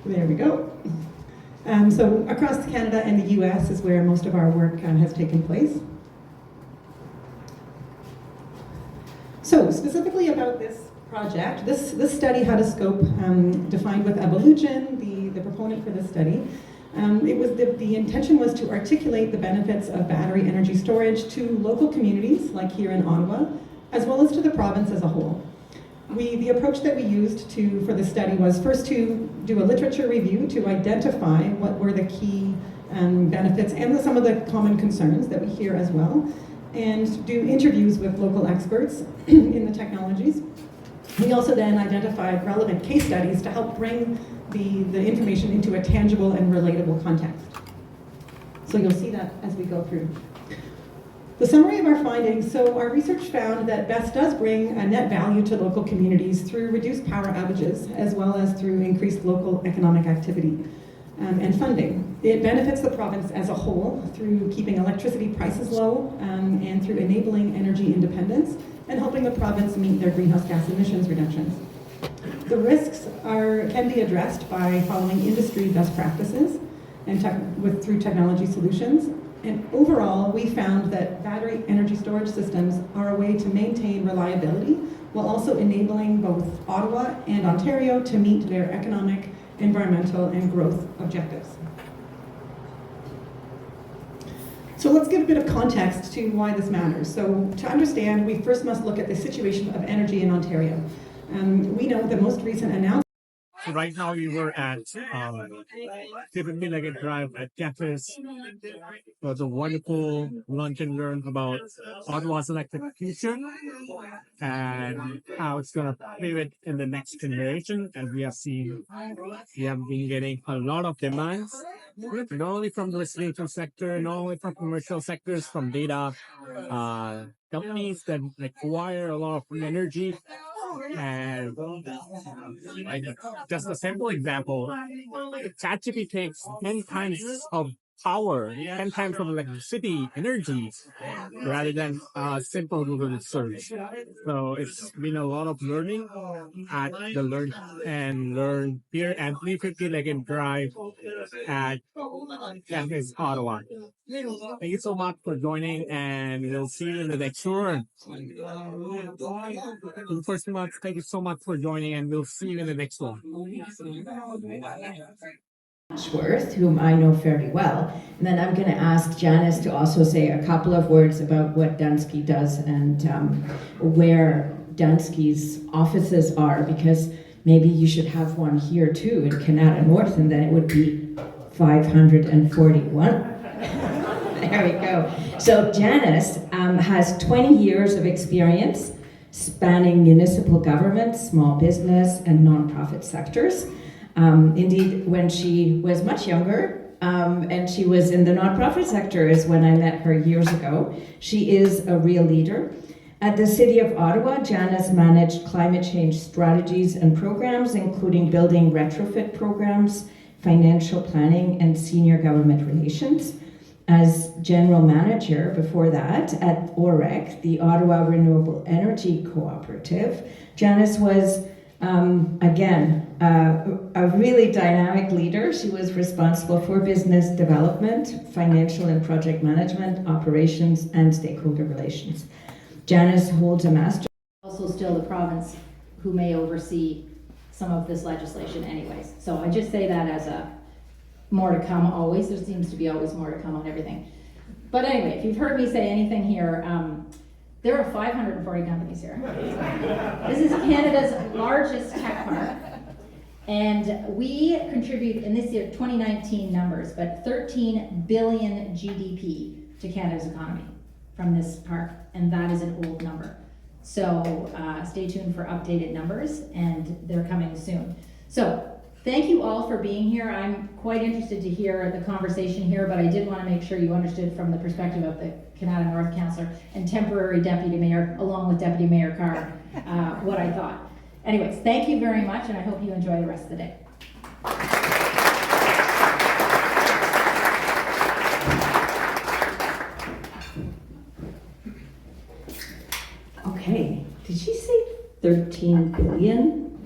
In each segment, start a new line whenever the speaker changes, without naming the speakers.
There we go. So across Canada and the US is where most of our work has taken place. So specifically about this project, this study had a scope defined with evolution, the proponent for this study. The intention was to articulate the benefits of battery energy storage to local communities, like here in Ottawa, as well as to the province as a whole. The approach that we used for the study was first to do a literature review to identify what were the key benefits and some of the common concerns that we hear as well, and do interviews with local experts in the technologies. We also then identified relevant case studies to help bring the information into a tangible and relatable context. So you'll see that as we go through. The summary of our findings, so our research found that BESS does bring a net value to local communities through reduced power outages, as well as through increased local economic activity and funding. It benefits the province as a whole through keeping electricity prices low and through enabling energy independence and helping the province meet their greenhouse gas emissions reductions. The risks can be addressed by following industry best practices and through technology solutions. And overall, we found that battery energy storage systems are a way to maintain reliability while also enabling both Ottawa and Ontario to meet their economic, environmental, and growth objectives. So let's give a bit of context to why this matters. So to understand, we first must look at the situation of energy in Ontario. We know the most recent announcement.
So right now we were at typically like a drive at campus. It was a wonderful lunch and learn about Ottawa's electric future and how it's going to pivot in the next generation. And we have been getting a lot of demands, not only from the residential sector, not only from commercial sectors, from data companies that require a lot of energy. And like just a simple example, ChatGPT takes 10 times of power, 10 times of electricity, energy, rather than simple Google search. So it's been a lot of learning at the Learn here and 350 Legged Drive at Campus Ottawa. Thank you so much for joining, and we'll see you in the next one. First much, thank you so much for joining, and we'll see you in the next one.
Worth, whom I know fairly well, and then I'm going to ask Janice to also say a couple of words about what Dusky does and where Dusky's offices are, because maybe you should have one here too in Canada North, and then it would be 541. There we go. So Janice has 20 years of experience spanning municipal government, small business, and nonprofit sectors. Indeed, when she was much younger, and she was in the nonprofit sector is when I met her years ago. She is a real leader. At the City of Ottawa, Janice managed climate change strategies and programs, including building retrofit programs, financial planning, and senior government relations. As general manager before that at OREC, the Ottawa Renewable Energy Cooperative, Janice was again, a really dynamic leader. She was responsible for business development, financial and project management, operations, and stakeholder relations. Janice holds a master's.
Also still the province who may oversee some of this legislation anyways. So I just say that as a more to come always. There seems to be always more to come on everything. But anyway, if you've heard me say anything here, there are 540 companies here. This is Canada's largest tech park. And we contribute, in this year, 2019 numbers, but 13 billion GDP to Canada's economy from this park, and that is an old number. So stay tuned for updated numbers, and they're coming soon. So thank you all for being here. I'm quite interested to hear the conversation here, but I did want to make sure you understood from the perspective of the Canada North Councillor and temporary Deputy Mayor, along with Deputy Mayor Carr, what I thought. Anyways, thank you very much, and I hope you enjoy the rest of the day.
Okay, did she say 13 billion?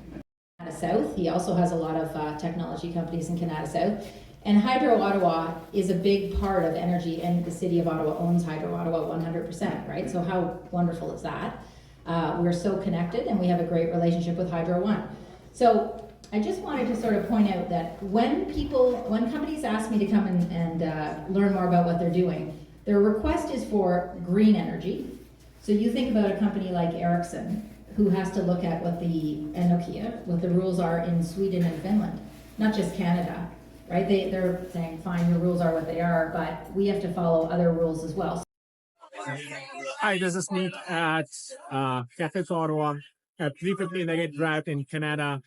South. He also has a lot of technology companies in Canada South. And Hydro Ottawa is a big part of energy, and the city of Ottawa owns Hydro Ottawa 100%, right? So how wonderful is that? We're so connected, and we have a great relationship with Hydro One. So I just wanted to sort of point out that when companies ask me to come and learn more about what they're doing, their request is for green energy. So you think about a company like Ericsson, who has to look at what the rules are in Sweden and Finland, not just Canada, right? They're saying, fine, your rules are what they are, but we have to follow other rules as well.
Hi, this is Nick at Cafe Ottawa at 350 Nugget Drive in Canada.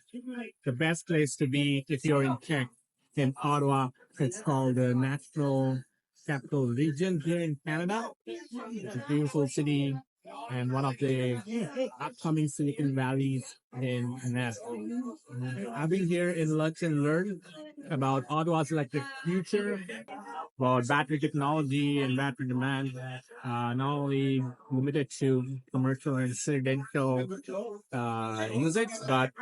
The best place to be if you're in Quebec, in Ottawa. It's called the National Capital Region here in Canada. It's a beautiful city and one of the upcoming Silicon Valleys in Canada. I've been here in lunch and learn about Ottawa's electric future, about battery technology and battery demand, not only limited to commercial and residential usage, but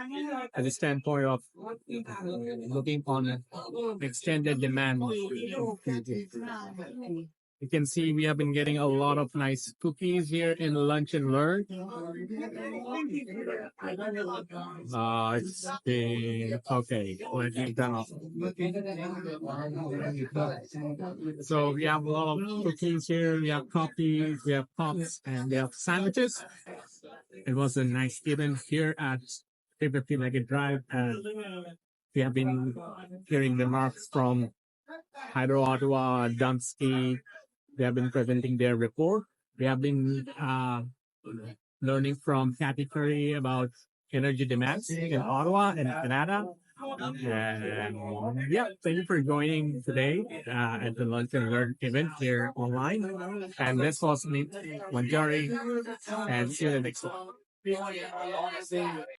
at the standpoint of looking on extended demand. You can see we have been getting a lot of nice cookies here in Lunch and Learn. It's been okay. So we have a lot of cookies here. We have coffees, we have pops, and we have sandwiches. It was a nice event here at 350 Leggett Drive, and we have been hearing remarks from Hydro Ottawa, Dusky. They have been presenting their report. We have been learning from Kathy Curry about energy demands in Ottawa and Canada. And yeah, thank you for joining today at the Lunch and Learn event here online. And this was me, Manjari, and see you in the next one.